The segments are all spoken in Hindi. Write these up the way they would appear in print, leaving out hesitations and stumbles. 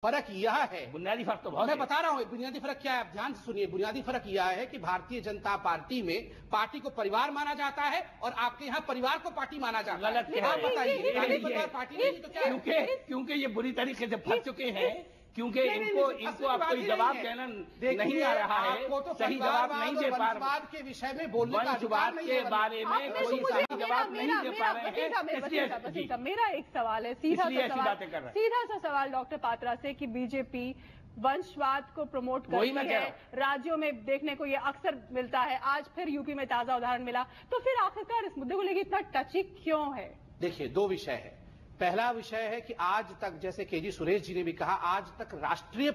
फर्क यह है, बुनियादी फर्क तो बहुत मैं बता रहा हूं बुनियादी फर्क क्या है, आप ध्यान से सुनिए। बुनियादी फर्क यह है कि भारतीय जनता पार्टी में पार्टी को परिवार माना जाता है और आपके यहाँ परिवार को पार्टी माना जाता है। गलत आप बताइए, पार्टी नहीं तो क्या? क्योंकि ये बुरी तरीके से फंस चुके हैं, क्योंकि इनको अब कोई जवाब देना नहीं आ रहा है, तो सही जवाब नहीं दे पा रहे के विषय में बोलने का वंशवाद के बारे में कोई सही जवाब नहीं दे पा रहे हैं। मेरा एक सवाल है, सीधा सा सवाल डॉक्टर पात्रा से कि बीजेपी वंशवाद को प्रमोट करती है, राज्यों में देखने को ये अक्सर मिलता है, आज फिर यूपी में ताजा उदाहरण मिला, तो फिर आखिरकार इस मुद्दे को लेकर इतना टची क्यों है? देखिए, दो विषय है। पहला विषय है कि आज तक, जैसे केजी सुरेश जी ने भी कहा, आज तक राष्ट्रीय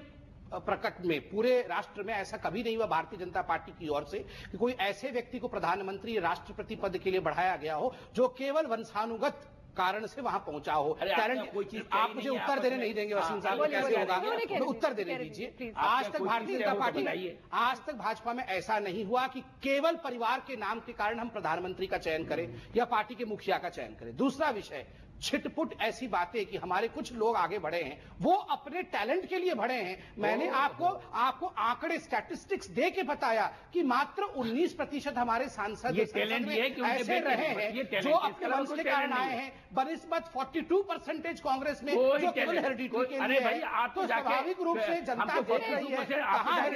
प्रकट में पूरे राष्ट्र में ऐसा कभी नहीं हुआ भारतीय जनता पार्टी की ओर से कि कोई ऐसे व्यक्ति को प्रधानमंत्री राष्ट्रपति पद के लिए बढ़ाया गया हो जो केवल वंशानुगत कारण से वहां पहुंचा हो। टैलेंट कोई चीज आप मुझे उत्तर देने नहीं देंगे वसीम साहब, कैसे होगा? तो उत्तर देने दीजिए। आज तक भारतीय जनता पार्टी, आज तक भाजपा में ऐसा नहीं हुआ कि केवल परिवार के नाम के कारण हम प्रधानमंत्री का चयन करें या पार्टी के मुखिया का चयन करें। दूसरा विषय, छिटपुट ऐसी बातें कि हमारे कुछ लोग आगे बढ़े हैं, वो अपने टैलेंट के लिए बढ़े हैं। मैंने आपको आंकड़े स्टैटिस्टिक्स दे के बताया कि मात्र 19% हमारे सांसद ऐसे रहे हैं जो अपने वंश के कारण आए हैं, बनिस्बत 42% कांग्रेस में जो केवल हेरिडिटी के लिए है। तो स्वाभाविक रूप से जनता देख रही है कहां है।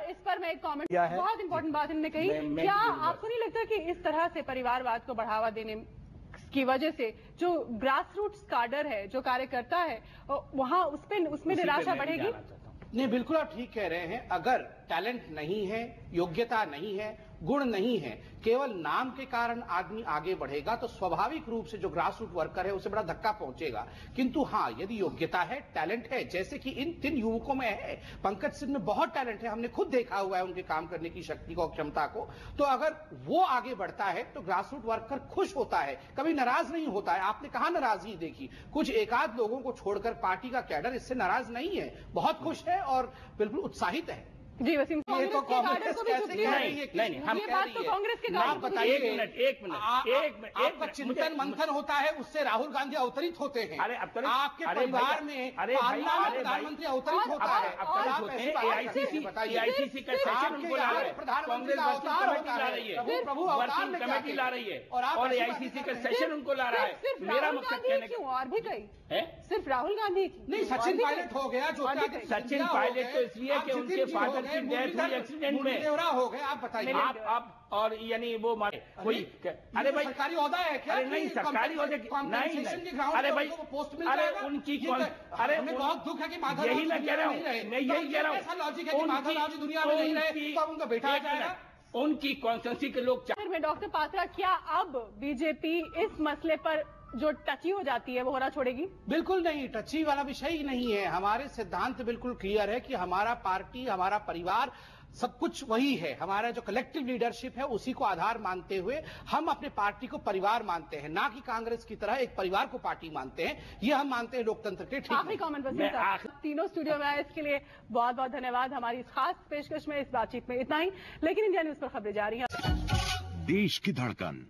इस पर मैं एक कमेंट, बहुत इंपॉर्टेंट बात इन्होंने कही, क्या आपको नहीं लगता कि इस तरह से परिवारवाद को बढ़ावा देने की वजह से जो ग्रास रूट्स काडर है, जो कार्यकर्ता है, वहां उसमें निराशा बढ़ेगी? नहीं, बिल्कुल आप ठीक कह रहे हैं। अगर टैलेंट नहीं है, योग्यता नहीं है, गुण नहीं है, केवल नाम के कारण आदमी आगे बढ़ेगा तो स्वाभाविक रूप से जो ग्रास रूट वर्कर है उसे बड़ा धक्का पहुंचेगा। किंतु हाँ, यदि योग्यता है, टैलेंट है, जैसे कि इन 3 युवकों में है, पंकज सिंह में बहुत टैलेंट है, हमने खुद देखा हुआ है उनके काम करने की शक्ति को, क्षमता को, तो अगर वो आगे बढ़ता है तो ग्रास रूट वर्कर खुश होता है, कभी नाराज नहीं होता है। आपने कहा नाराजगी देखी, कुछ एकाध लोगों को छोड़कर पार्टी का कैडर इससे नाराज नहीं है, बहुत खुश है और बिल्कुल उत्साहित है। जी वसीम, ये तो कांग्रेस कैसे कह रही है? नहीं, हम ये बात तो कांग्रेस के आप बताइए। एक मिनट, आपका चिंतन मंथन होता है, उससे राहुल गांधी अवतरित होते हैं। आपके परिवार में प्रधानमंत्री अवतरित होता है। AICC का सेशन उनको ला रहे हैं, प्रधानमंत्री का अवतार होता है, प्रभु अवतार कमेटी ला रही है और AICC का सेशन उनको ला रहा है। मेरा मकसद कहने क्यों, और भी कई है, सिर्फ राहुल गांधी नहीं, सचिन पायलट हो गया, जो सचिन पायलट तो इसलिए कि उनके फादर की डेथ हुई एक्सीडेंट में हो गए। आप बताइए, आप और यानी वो कोई, अरे भाई सरकारी ओहदा है क्या? अरे नहीं, सरकारी ओहदे नहीं, अरे भाई पोस्ट मिल अरे उनकी कौन, अरे हमें बहुत दुख है कि यही मैं कह रहा हूँ, मैं यही कह रहा हूँ, ऐसा लॉजिक है कि माधवराव जी दुनिया में नहीं रहे तो उनका बेटा आ जाएगा। उनकी कॉन्स्टिट्यूंसी के लोग। में डॉक्टर पात्रा, क्या अब बीजेपी इस मसले पर जो टची हो जाती है वो होना छोड़ेगी? बिल्कुल नहीं, टची वाला विषय ही नहीं है। हमारे सिद्धांत बिल्कुल क्लियर है कि हमारा पार्टी, हमारा परिवार, सब कुछ वही है। हमारा जो कलेक्टिव लीडरशिप है उसी को आधार मानते हुए हम अपने पार्टी को परिवार मानते हैं, ना कि कांग्रेस की तरह एक परिवार को पार्टी मानते हैं। ये हम मानते हैं लोकतंत्र के। ठीक, आखिरी कमेंट वसीम साहब, तीनों स्टूडियो में आए इसके लिए बहुत बहुत धन्यवाद। हमारी इस खास पेशकश में, इस बातचीत में इतना ही, लेकिन इंडिया न्यूज पर खबरें जारी हैं। देश की धड़कन